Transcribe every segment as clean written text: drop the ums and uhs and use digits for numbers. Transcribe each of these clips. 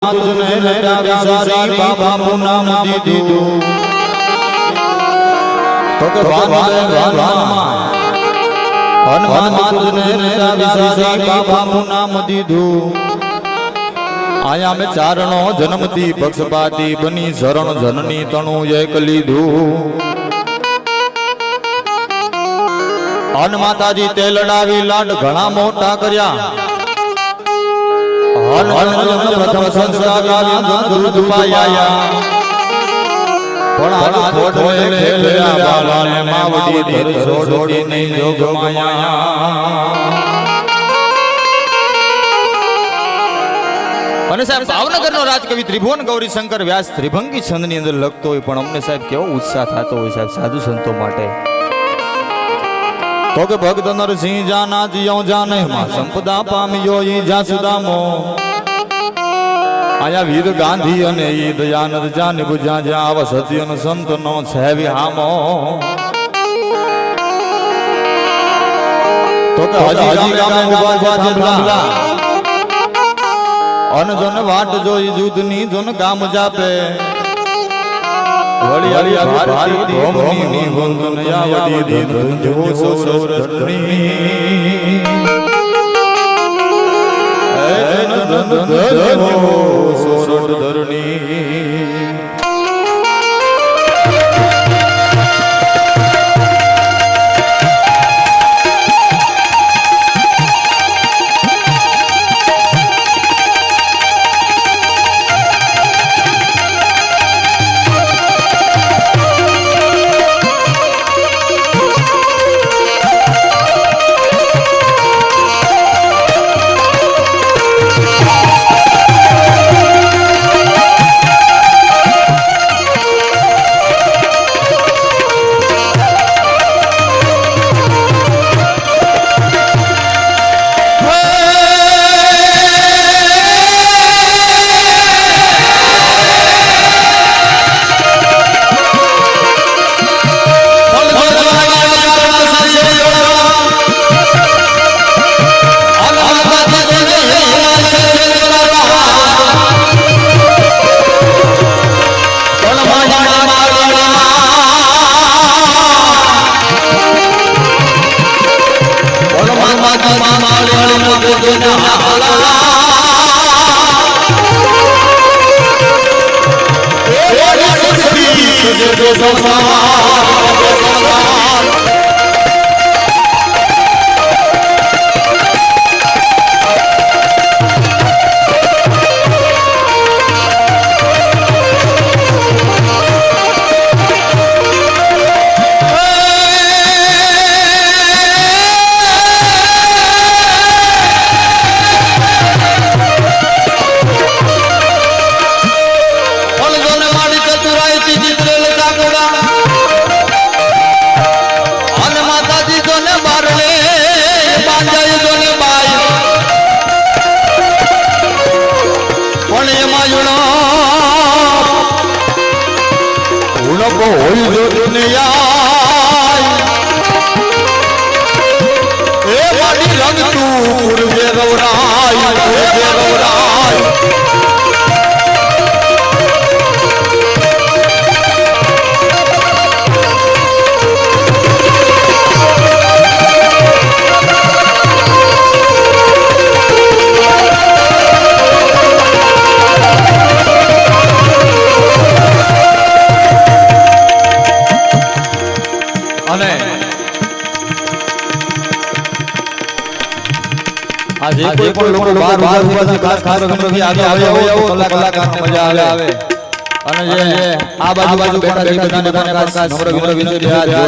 तुझने विसारी बाबा नाम दीदू तो के हनुमान तुझने विसारी बाबा नाम दीदू आया में चारणो जन्मती पक्षपाती बनी शरण जननी तणु एक लीधु अन माताजी ते लड़ावी लाड घणा मोटा कर्या प्रथम संस्कार दूध पाया पण हाथ खोटवे खेलया बाला ने मावडी धर छोड़ी नहीं जोग माया અને સાહેબ ભાવનગરનો રાજકવિ ત્રિભુવન ગૌરી શંકર વ્યાસ ત્રિભંગી છંદની અંદર લખતો હોય પણ અમને સાહેબ કેવો ઉત્સાહ થતો હોય સાહેબ સાધુ સંતો માટે તો કે ભક્ત નરસિંહ જાના જીઓ જાને માં સંપદા પામ્યો ઈ જાસુદામો આયા વીર ગાંધી અને ઈ દયાનંદ જાને બુજા જ્યાં આવા સત્યનો સંતનો છે વિહામો તો કે હજી ગામે ઉભા થાંભલા અન જન વાટ જોઈ જુદની જન ગામ જાપે વળી આવી ભારતી ધોમની વંદન યાવડી ધંજો સૌરધણી એ ધંજો સૌરધણી આજે કોઈ પણ લોકો બહાર ઉભા છે ખાસ ગમરથી આગે આવો કલાકારને મજા આવે અને જે આ બાજુ બેઠા બધાને ખાસ નમ્ર વિનંતી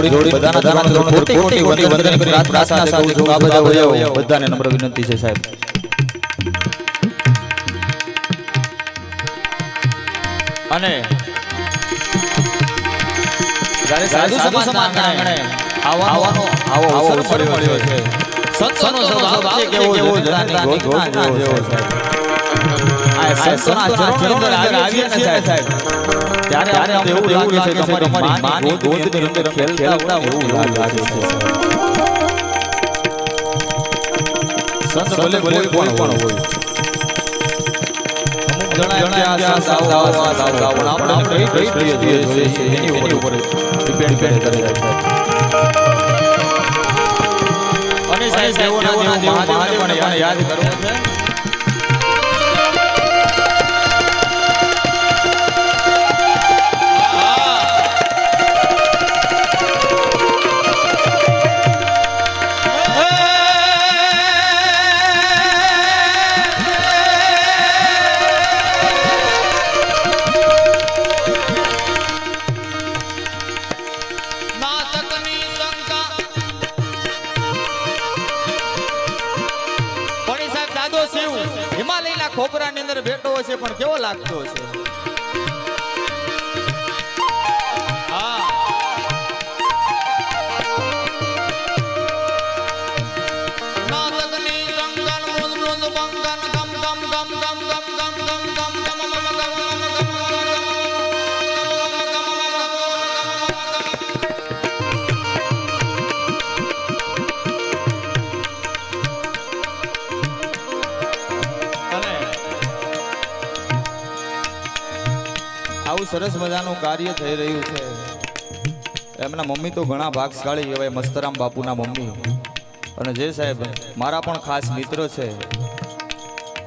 જોડી બધાના ધર્મ કોટી વંદન કરી પ્રાર્થના સાથે કહું છું આ બધા હોય બધાને નમ્ર વિનંતી છે સાહેબ અને જ્યારે સાધુ સમાજના આંગણે આવવાનો અવસર મળ્યો છે સંતનો સ્વભાવ છે કેવો જનતાની ઘોષણા જેવો છે આ સંતના ચરણોની અંદર આવીએ ને સાહેબ ત્યારે અમને એવું લાગે છે કે તમારી માની ગોદની અંદર ખેલતા એવું લાગે છે સંત ભલે કોઈ પણ હોય અમુક જણા કે આ સાવ પણ આપણે કઈ જોઈએ છે એની ઉપર ડિપેન્ડ કરે છે અને સાહેબ દેવોના દેવ મહાદેવને યાદ કરવું છે હિમાલયના ખોપરાની અંદર બેઠો હશે પણ કેવો લાગતો હશે આવું સરસ મજાનું કાર્ય થઈ રહ્યું છે એમના મમ્મી તો ઘણા ભાગશાળી કહેવાય મસ્તરામ બાપુના મમ્મી અને જે સાહેબ મારા પણ ખાસ મિત્ર છે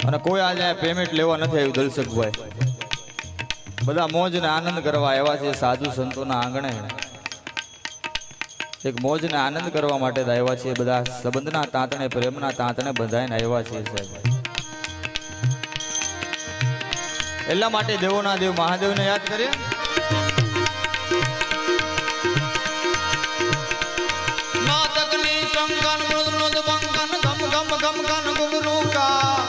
અને કોઈ આજે પેમેન્ટ લેવા નથી આવ્યું દલસકભાઈ બધા મોજ ને આનંદ કરવા આવ્યા છે સાધુ સંતોના આંગણે એક મોજ ને આનંદ કરવા માટે આવ્યા છે બધા સંબંધના તાંતણે પ્રેમના તાંતણે બંધાઈને આવ્યા છે સાહેબ એટલા માટે દેવોના દેવ મહાદેવને યાદ કરીએ નાતકની સંગન મૃદ મૃદ બંકન ગમ ગમ ગમ ગન ગુગરુ કા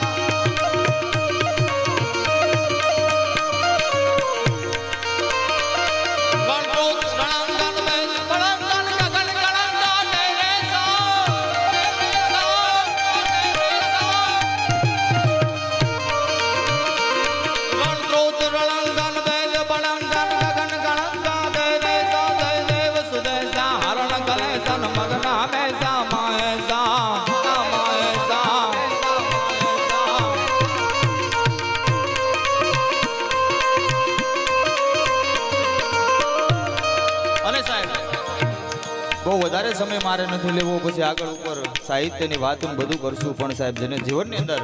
બહુ વધારે સમય મારે નથી લેવો પછી આગળ ઉપર સાહિત્યની વાત બધું કરશું પણ સાહેબ જેને જીવનની અંદર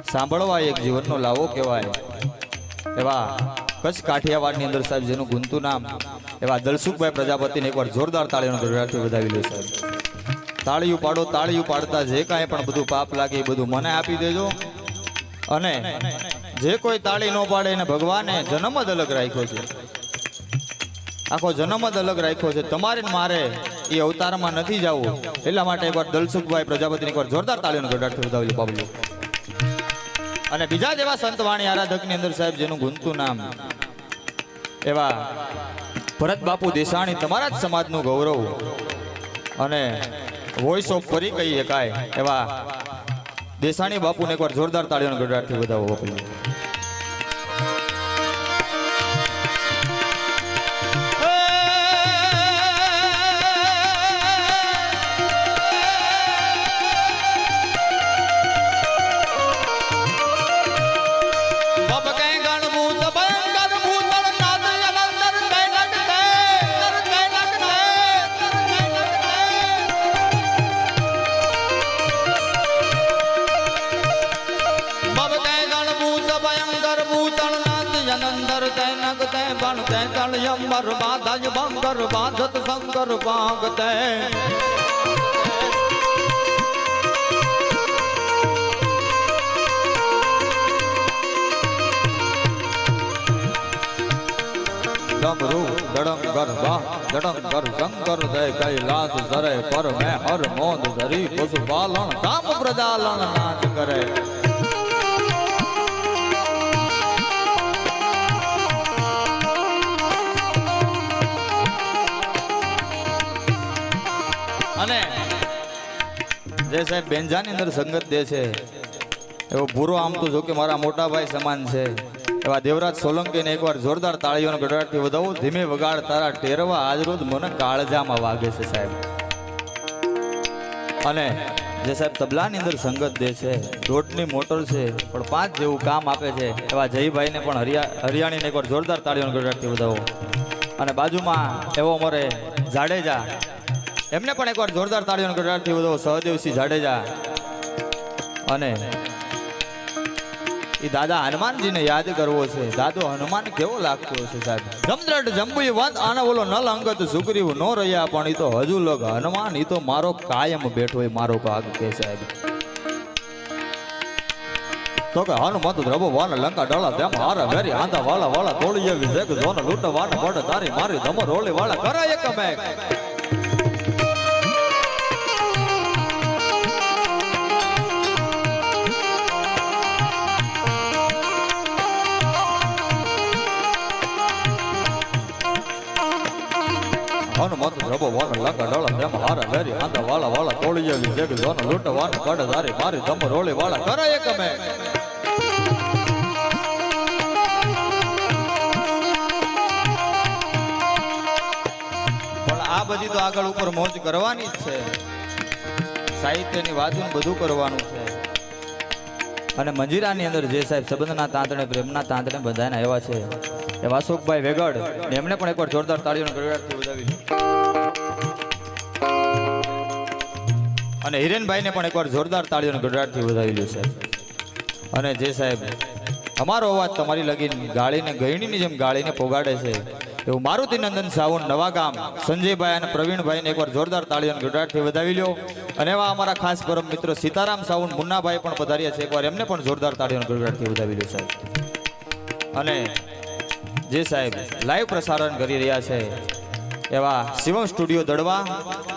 સાંભળવા એક જીવનનો લાવો કહેવાય એવા કચ્છ કાઠિયાવાડની અંદર સાહેબ જેનું ગુંતું નામ એવા દલસુખભાઈ પ્રજાપતિને એકવાર જોરદાર તાળીઓનો ગડગડાટથી વધાવી લે સાહેબ તાળીયું પાડો તાળીયું પાડતા જે કાંઈ પણ બધું પાપ લાગે એ બધું મને આપી દેજો અને જે કોઈ તાળી ન પાડે એને ભગવાને જન્મ જ અલગ રાખ્યો છે આખો જન્મ જ અલગ રાખ્યો છે તમારે મારે એ અવતારમાં નથી જવું એટલા માટે એકવાર દલસુખભાઈ પ્રજાપતિને એકવાર જોરદાર તાળીઓનો ગડગડાટથી વધાવી બાબુ અને બીજા જેવા સંતવાણી આરાધકની અંદર સાહેબ જેનું ગુંતું નામ એવા ભરત બાપુ દેસાણી તમારા જ સમાજનું ગૌરવ અને વોઇસ ઓફ પરી કહી શકાય એવા દેસાણી બાપુને એકવાર જોરદાર તાળીઓનો ગડગડાટથી વધાવો બાપુ અંબર બાધજ બંગર બાધત શંકર ભાગતે ડમરુ ડડંગર બા ડડંગર શંકર દે કૈલાસ સરે પર મેં હર મોદ ધરી પશુપાલન કામ પ્રજાલન નાચ કરે અને જે સાહેબ બેંજાની અંદર સંગત દે છે એવો પૂરો આમ તો જો કે મારા મોટા ભાઈ સમાન છે એવા દેવરાજ સોલંકીને એકવાર જોરદાર તાળીઓનો ગડગડાટથી વધાવો ધીમે વગાડ તારા ટેરવા આજ રોજ મને કાળજામાં વાગે છે સાહેબ અને જે સાહેબ તબલાની અંદર સંગત દે છે, દોઢની મોટર છે પણ 5 જેવું કામ આપે છે એવા જયભાઈને પણ હરિયાણીને એકવાર જોરદાર તાળીઓના ગડગડાટથી વધાવો. અને બાજુમાં એવો અમારે જાડેજા, એમને પણ એકવાર જોરદાર તાળીઓના ગડગડાટથી વધાવો. સહદેવસિંહ જાડેજા. અને એ દાદા હનુમાનજીને યાદ કરવો છે. દાદો હનુમાન કેવો લાગતો છે સાહેબ. જમદ્રટ જંબુઈ વંત આને બોલો નલ અંગત સુગ્રીવ નો રહ્યા પણ ઈ તો હજુ લોગ હનુમાન ઈ તો મારો કાયમ બેઠો હોય મારો ભાગ કે સાહેબ. તો કે હનુમંત દ્રવો વાન લંકા ડળા તેમ હારા વેરી આંધા વાળા વાળા તોડી એવી જેક જોન લૂટ વાન પડ તારી મારી ધમર રોલી વાળા કરે એક મેક. હનુમંત દ્રવો વાન લંકા ડળા તેમ હારા વેરી આંધા વાળા વાળા તોડી એવી જેક જોન લૂટ વાન પડ તારી મારી ધમર રોલી વાળા કરે એક મેક. આ બધી તો આગળ ઉપર મોજ કરવાની જ છે, સાહિત્યની વાંચન બધું કરવાનું છે. અને મંજીરાની અંદર જે સાહેબ સંબંધના તાંતણે પ્રેમના તાંતણે બંધાયના એવા છે એ વાસુકભાઈ વેગડ, એમને પણ એકવાર જોરદાર તાળીઓના ગડગડાટથી વધાવી. અને હિરેનભાઈને પણ એકવાર જોરદાર તાળીઓના ગડગડાટથી વધાવી લ્યો સાહેબ. અને જે સાહેબ અમારો અવાજ તમારી લગીન ગાળીને ગયણીની જેમ ગાળીને પોગાડે છે એવું મારુતિનંદન સાવન નવા ગામ સંજયભાઈ અને પ્રવીણભાઈને એકવાર જોરદાર તાળીઓના ગડગડાટથી વધાવી લ્યો. અને એવા અમારા ખાસ પરમ મિત્ર સીતારામ સાવન મુન્નાભાઈ પણ પધાર્યા છે, એકવાર એમને પણ જોરદાર તાળીઓના ગડગડાટથી વધાવી લ્યો સાહેબ. અને જે સાહેબ લાઈવ પ્રસારણ કરી રહ્યા છે એવા શિવમ સ્ટુડિયો દડવા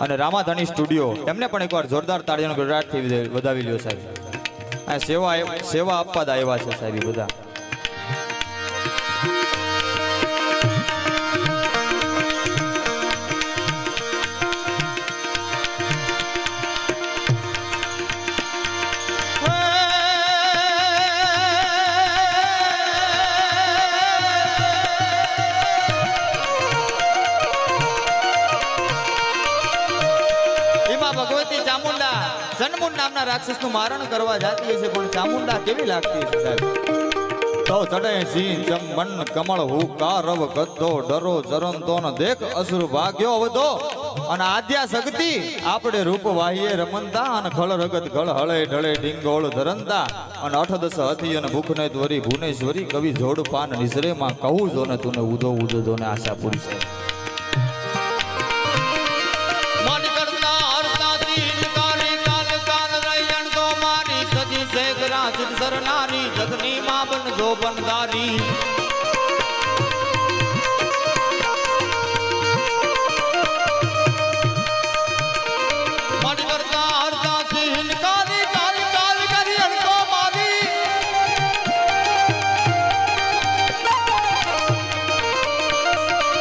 અને રામાધાની સ્ટુડિયો, એમને પણ એકવાર જોરદાર તાળીઓના ગડગડાટથી વધાવી લ્યો સાહેબ. આ સેવા આપવા જ આવ્યા છે સાહેબ બધા. ભગવતી ચામુંડા જન્મુંડ નામના રાક્ષસનું મારણ કરવા જાતી હશે, પણ ચામુંડા કેવી લાગતી હશે સાહેબ. તો ચડે સિંહ ચમન કમળ હુકારવ ગદ્દો ડરો ચરંતો ન દેખ અસુર ભાગ્યો વધો. અને આદ્યા શક્તિ આપણે રૂપ વાહીએ રમનતા અને ખળ રગત ગળ હળે ઢળે ઢીંગોળ ધરંતા. અને 8-10 હથી અને ભૂખને ત્વરી ભુવનેશ્વરી કવિ જોડ પાન નિસરે માં કહું જો ને તુને ઉધો ઉધો જો ને આશા પૂરી છે. સરનારી જગની માં બન જો બંધારી. મન કરતા હરતા સિંહ કાલી કાલી કાલી કરી અણકો મારી.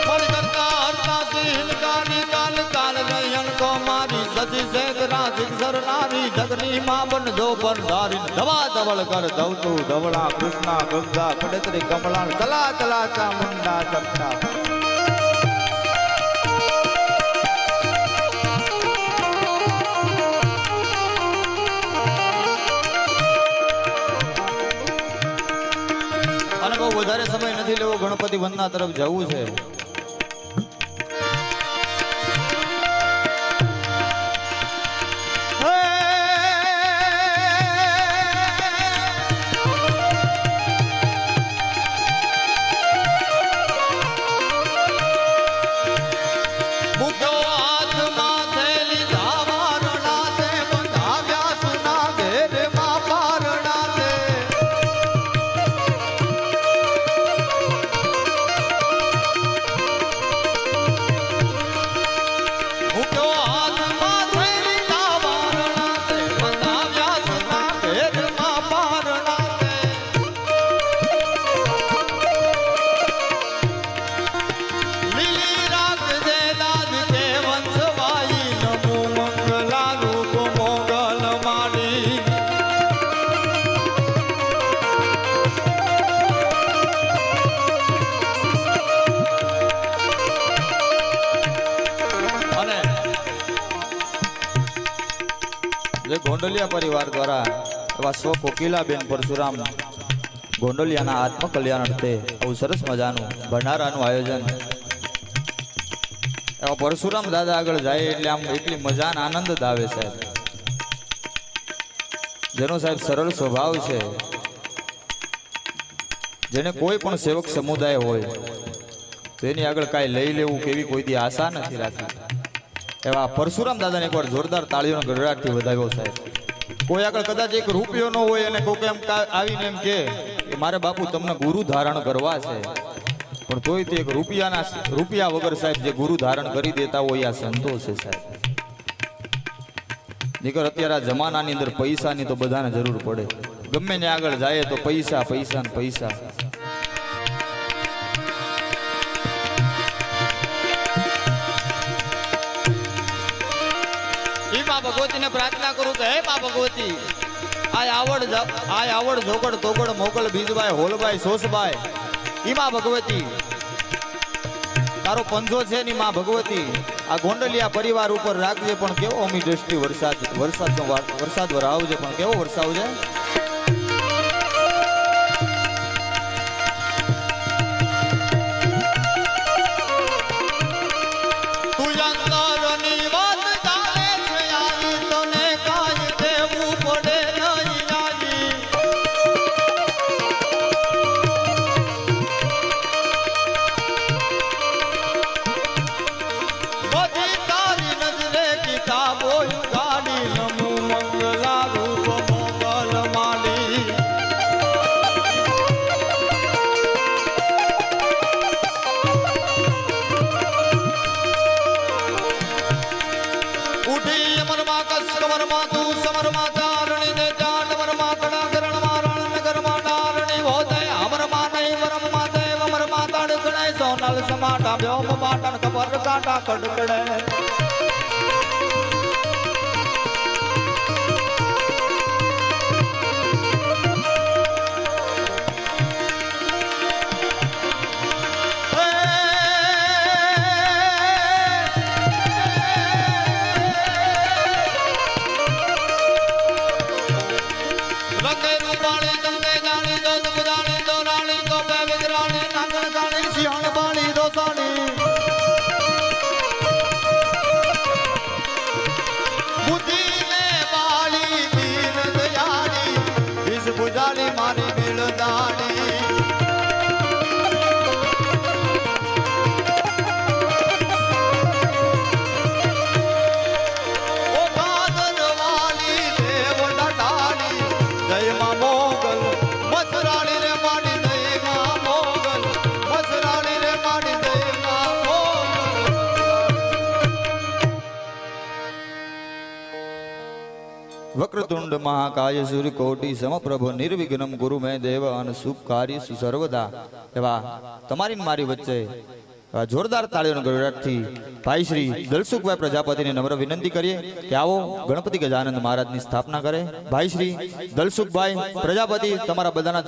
મન કરતા હરતા સિંહ કાલી કાલી કાલી કરી અણકો મારી. સજી શેખ રાજી સરનારી જગની માં બન જો બંધારી. ધવા ધવળ કર ધવતું ધવળા કૃષ્ણા ગંગા કડતરી કમળા ચલા ચલા ચામુંડા ચપટા. અને બહુ વધારે સમય નથી લેવો, ગણપતિ વંદના તરફ જવું છે. જે ગોંડલિયા પરિવાર દ્વારા એવા સ્વ કોકિલાબેન પરશુરામ ગોંડલિયાના આત્મકલ્યાણ અર્થે આવું સરસ મજાનું ભંડારાનું આયોજન એવા પરશુરામ દાદા આગળ જાય એટલે આમ એટલી મજાનો આનંદ જ આવે સાહેબ. જેનો સાહેબ સરળ સ્વભાવ છે, જેને કોઈ પણ સેવક સમુદાય હોય તો એની આગળ કાંઈ લઈ લેવું કેવી કોઈ દી આશા નથી રાખી. એવા પરશુરામ દાદાને એકવાર જોરદાર તાળીઓનો ગડગડાટથી વધાવ્યો સાહેબ. કોઈ આગળ કદાચ એક રૂપિયો ન હોય અને કોઈ એમ આવીને એમ કે મારે બાપુ તમને ગુરુ ધારણ કરવા છે, પણ તોય તે એક રૂપિયા વગર સાહેબ જે ગુરુ ધારણ કરી દેતા હોય આ સંતો છે સાહેબ. નીકળ અત્યારે આ જમાનાની અંદર પૈસાની તો બધાને જરૂર પડે, ગમે ને આગળ જાય તો પૈસા પૈસા ને પૈસા. ભગવતીને પ્રાર્થના કરું કે હે મા ભગવતી, આવડ જોગડ તોગડ મોગલ બીજભાઈ હોલભાઈ સોસભાઈ ઈ મા ભગવતી તારો પંજો છે ની મા ભગવતી આ ગોંડલિયા પરિવાર ઉપર રાખજે, પણ કેવો અમી દ્રષ્ટિ વરસાદ વરાવજે, પણ કેવો વરસાવજે. समाटा व्योम पाटन कबर काटा कड़कड़े मारी मिलदानी ओ दादर वाली देव डटानी जय मां मोगल मसरानी रे माडी जय मां मोगल मसरानी रे माडी जय मां मोगल. वक्रतुंड महाकाय सूर्यकोटि समप्रभ निर्विघ्नम गुरु में देव अन शुभ कार्य सर्वदा. एवा तमारी मारी वच्चे जोरदार ताळीओना गड़गड़ाटथी भाई श्री दलसुखभाई प्रजापति ने नम्र विनंती करिए कि आवो गणपति गजानंद महाराज की स्थापना करे. भाई श्री दलसुखभाई प्रजापति तमारा बधाना